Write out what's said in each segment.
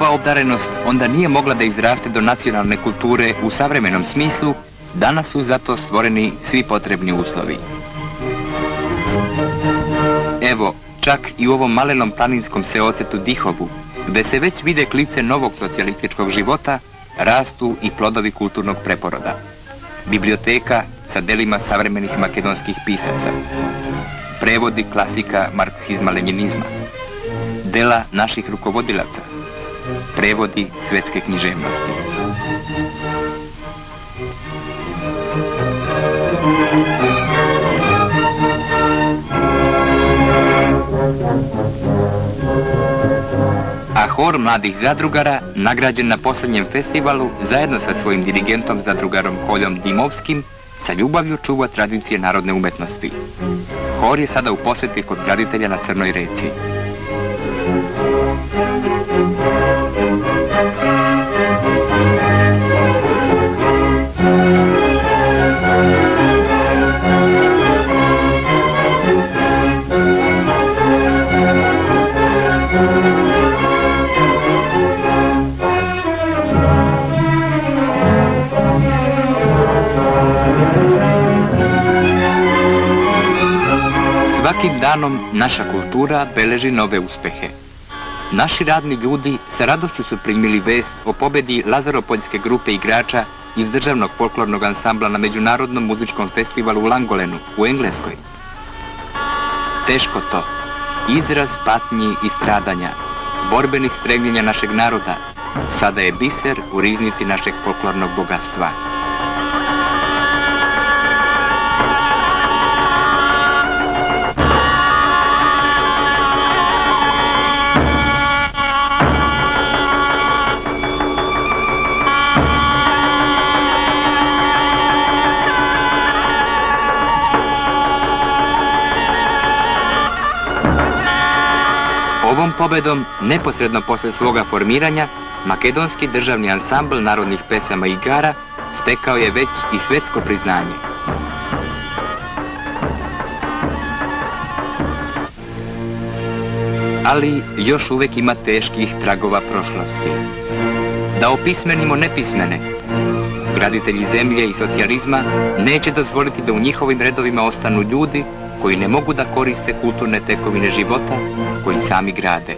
ova obdarenost onda nije mogla da izraste do nacionalne kulture u savremenom smislu, danas su zato stvoreni svi potrebni uslovi. Evo, čak i u ovom malenom planinskom seocetu Dihovu, gde se već vide klice novog socijalističkog života, rastu i plodovi kulturnog preporoda. Biblioteka sa delima savremenih makedonskih pisaca, prevodi klasika marksizma-lenjinizma, dela naših rukovodilaca, prevodi svetske književnosti. A hor mladih zadrugara, nagrađen na posljednjem festivalu, zajedno sa svojim dirigentom zadrugarom Koljom Dimovskim, sa ljubavlju čuva tradicije narodne umetnosti. Hor je sada u posjeti kod graditelja na Crnoj reci. Svakim danom naša kultura beleži nove uspehe. Naši radni ljudi sa radošću su primili vest o pobedi Lazaropoljske grupe igrača iz državnog folklornog ansambla na Međunarodnom muzičkom festivalu u Langolenu u Engleskoj. Teško to, izraz patnji i stradanja, borbenih stremljenja našeg naroda, sada je biser u riznici našeg folklornog bogatstva. Ovom pobedom, neposredno posle svoga formiranja, makedonski državni ansambl narodnih pesama i igara stekao je već i svetsko priznanje. Ali još uvek ima teških tragova prošlosti. Da opismenimo nepismene, graditelji zemlje i socijalizma neće dozvoliti da u njihovim redovima ostanu ljudi koji ne mogu da koriste kulturne tekovine života koji sami grade.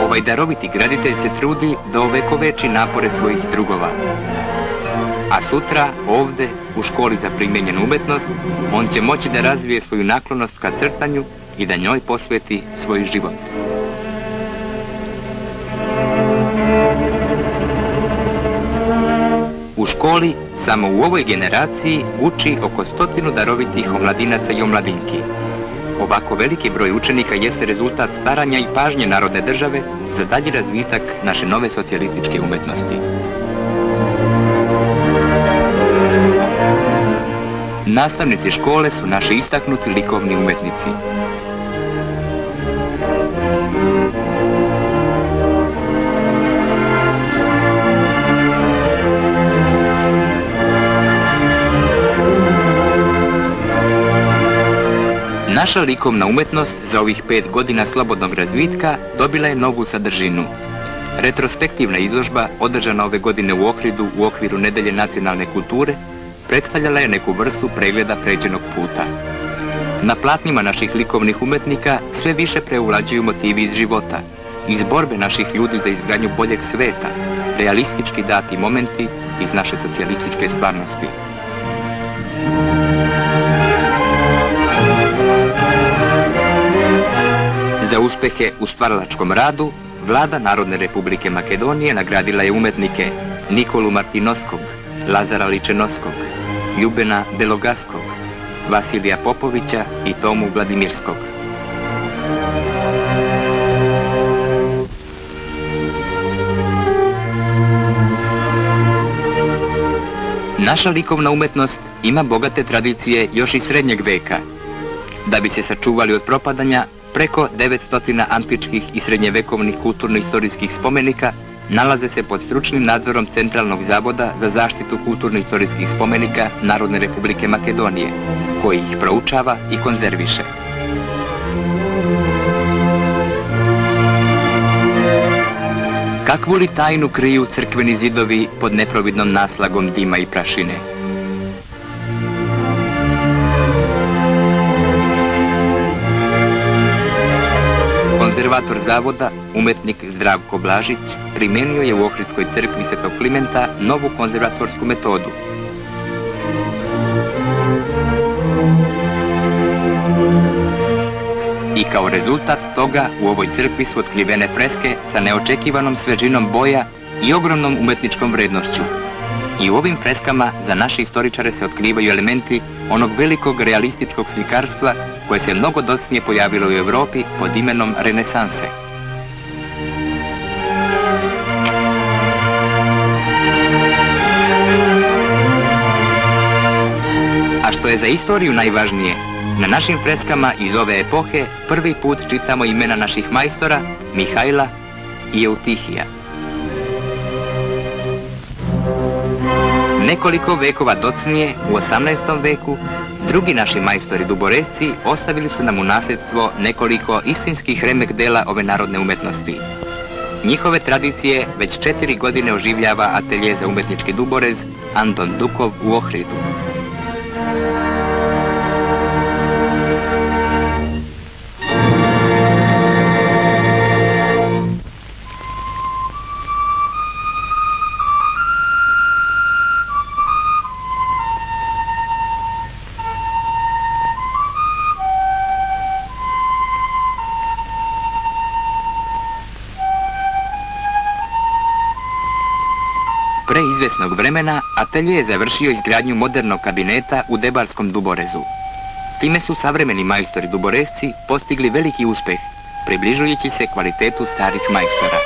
Ovaj daroviti graditelj se trudi da ovekoveči napore svojih drugova. A sutra, ovde, u školi za primenjenu umetnost, on će moći da razvije svoju naklonost ka crtanju i da njoj posveti svoj život. U školi, samo u ovoj generaciji, uči oko 100 darovitih omladinaca i omladinki. Ovako veliki broj učenika jeste rezultat staranja i pažnje narodne države za dalji razvitak naše nove socijalističke umetnosti. Nastavnici škole su naši istaknuti likovni umetnici. Naša likovna umetnost za ovih 5 godina slobodnog razvitka dobila je novu sadržinu. Retrospektivna izložba, održana ove godine u Ohridu u okviru Nedelje nacionalne kulture, predstavljala je neku vrstu pregleda pređenog puta. Na platnima naših likovnih umetnika sve više preuvlađuju motivi iz života, iz borbe naših ljudi za izgradnju boljeg sveta, realistički dati momenti iz naše socijalističke stvarnosti. Za uspehe u stvaralačkom radu, Vlada Narodne Republike Makedonije nagradila je umetnike Nikolu Martinovskog, Lazara Ličenovskog, Ljubena Belogaskog, Vasilija Popovića i Tomu Vladimirskog. Naša likovna umetnost ima bogate tradicije još iz srednjeg veka. Da bi se sačuvali od propadanja, Preko 900 antičkih i srednjevekovnih kulturno-istorijskih spomenika nalaze se pod stručnim nadzorom Centralnog zavoda za zaštitu kulturno-istorijskih spomenika Narodne Republike Makedonije, koji ih proučava i konzerviše. Kakvu li tajnu kriju crkveni zidovi pod neprovidnom naslagom dima i prašine? Konzervator zavoda, umetnik Zdravko Blažić, primenio je u Ohridskoj crkvi Svetog Klimenta novu konzervatorsku metodu. I kao rezultat toga u ovoj crkvi su otkrivene freske sa neočekivanom svežinom boja i ogromnom umetničkom vrednošću. I u ovim freskama za naše istoričare se otkrivaju elementi onog velikog realističkog slikarstva koje se mnogo docnije pojavilo u Europi pod imenom Renesanse. A što je za istoriju najvažnije, na našim freskama iz ove epohe prvi put čitamo imena naših majstora Mihajla i Eutihija. Nekoliko vekova docnije, u 18. veku, drugi naši majstori duboresci ostavili su nam u nasljedstvo nekoliko istinskih remek dela ove narodne umetnosti. Njihove tradicije već 4 godine oživljava atelje za umetnički duborez Anton Dukov u Ohridu. Pre izvjesnog vremena atelje je završio izgradnju modernog kabineta u Debarskom duborezu. Time su savremeni majstori duboresci postigli veliki uspeh, približujući se kvalitetu starih majstora.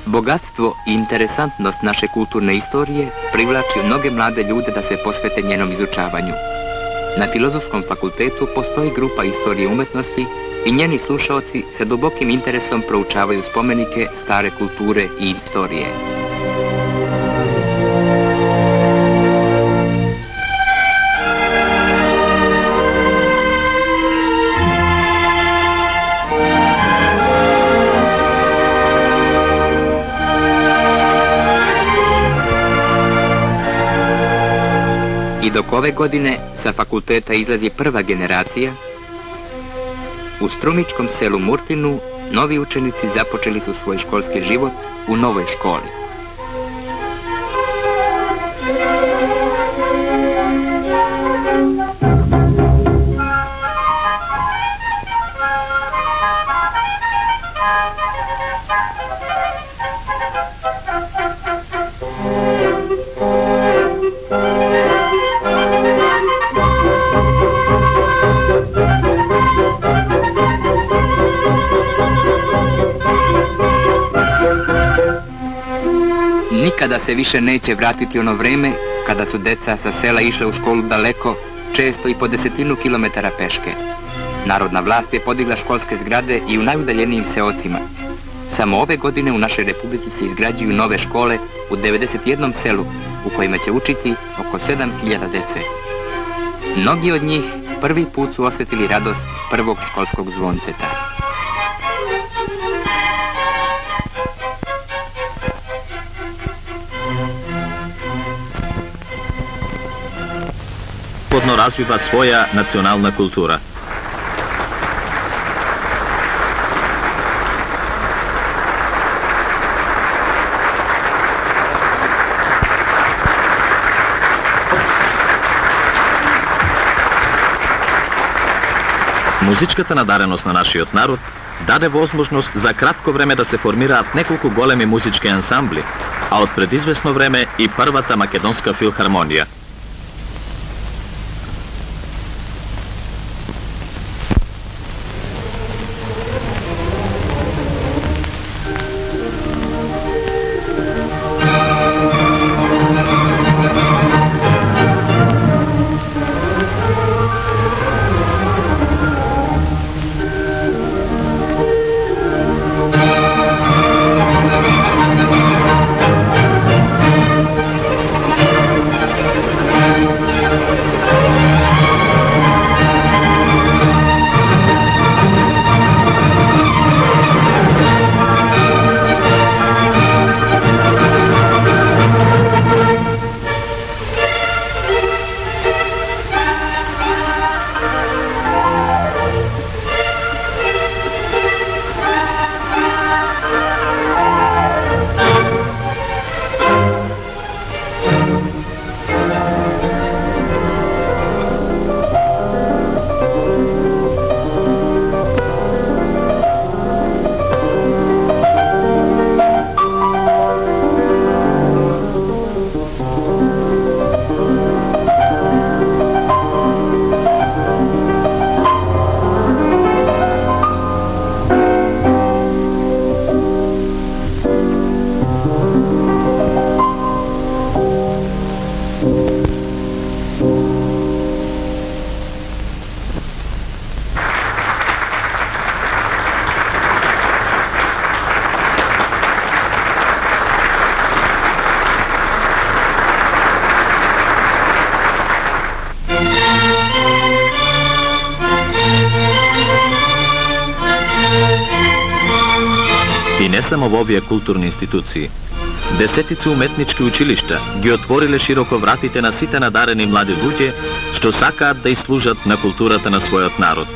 Bogatstvo i interesantnost naše kulturne istorije privlači mnoge mlade ljude da se posvete njenom izučavanju. Na Filozofskom fakultetu postoji grupa istorije umetnosti i njeni slušaoci sa dubokim interesom proučavaju spomenike, stare kulture i istorije. I dok ove godine sa fakulteta izlazi prva generacija, u strumičkom selu Murtinu novi učenici započeli su svoj školski život u novoj školi. Nikada se više neće vratiti ono vreme kada su deca sa sela išle u školu daleko, često i po 10 kilometara peške. Narodna vlast je podigla školske zgrade i u najudaljenijim seocima. Samo ove godine u našoj republici se izgrađuju nove škole u 91 selu u kojima će učiti oko 7000 dece. Mnogi od njih prvi put su osjetili radost prvog školskog zvonceta. Slobodno razviva svoja nacionalna kultura. Музичката надареност на нашиот народ даде возможност за кратко време да се формираат неколку големи музички ансамбли, а од предизвестно време и првата македонска филхармонија. И не само во овие културни институции. Десетици уметнички училишта ги отвориле широко вратите на сите надарени млади луѓе што сакаат да ислужат на културата на својот народ.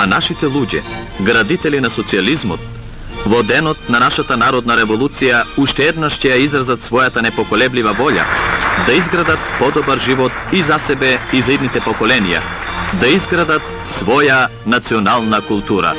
А нашите луѓе, градители на социјализмот, во денот на нашата народна револуција уште еднаш ќе ја изразат својата непоколеблива волја да изградат подобар живот и за себе и за идните поколенија, да изградат своја национална култура.